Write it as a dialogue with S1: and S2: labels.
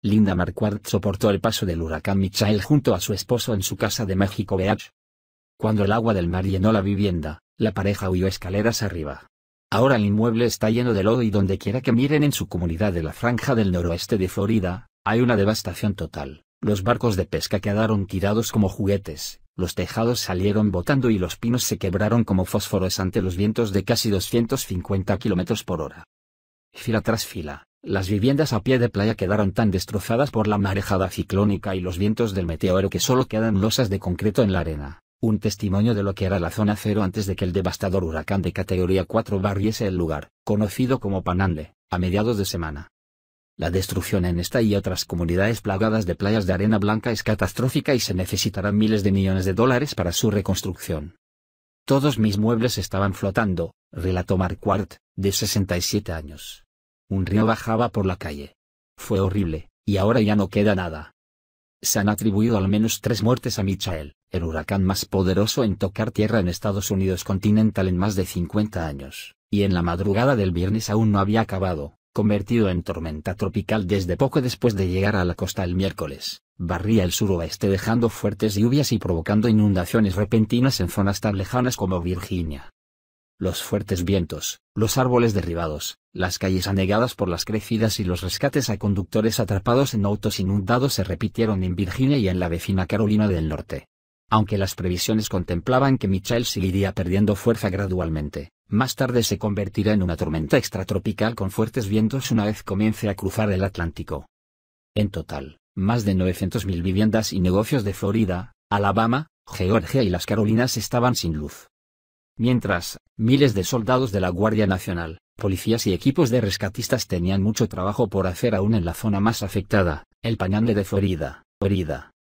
S1: Linda Marquardt soportó el paso del huracán Michael junto a su esposo en su casa de México Beach. Cuando el agua del mar llenó la vivienda, la pareja huyó escaleras arriba. Ahora el inmueble está lleno de lodo y donde quiera que miren en su comunidad de la Franja del Noroeste de Florida, hay una devastación total. Los barcos de pesca quedaron tirados como juguetes, los tejados salieron botando y los pinos se quebraron como fósforos ante los vientos de casi 250 km por hora. Fila tras fila, las viviendas a pie de playa quedaron tan destrozadas por la marejada ciclónica y los vientos del meteoro que solo quedan losas de concreto en la arena. Un testimonio de lo que era la zona cero antes de que el devastador huracán de categoría 4 barriese el lugar, conocido como Panhandle, a mediados de semana. La destrucción en esta y otras comunidades plagadas de playas de arena blanca es catastrófica y se necesitarán miles de millones de dólares para su reconstrucción. Todos mis muebles estaban flotando, relató Marquardt, de 67 años. Un río bajaba por la calle. Fue horrible, y ahora ya no queda nada. Se han atribuido al menos 3 muertes a Michael, el huracán más poderoso en tocar tierra en Estados Unidos continental en más de 50 años, y en la madrugada del viernes aún no había acabado, convertido en tormenta tropical desde poco después de llegar a la costa el miércoles, barría el suroeste dejando fuertes lluvias y provocando inundaciones repentinas en zonas tan lejanas como Virginia. Los fuertes vientos, los árboles derribados, las calles anegadas por las crecidas y los rescates a conductores atrapados en autos inundados se repitieron en Virginia y en la vecina Carolina del Norte. Aunque las previsiones contemplaban que Michael seguiría perdiendo fuerza gradualmente, más tarde se convertirá en una tormenta extratropical con fuertes vientos una vez comience a cruzar el Atlántico. En total, más de 900.000 viviendas y negocios de Florida, Alabama, Georgia y las Carolinas estaban sin luz. Mientras, miles de soldados de la Guardia Nacional, policías y equipos de rescatistas tenían mucho trabajo por hacer aún en la zona más afectada, el Panhandle de Florida.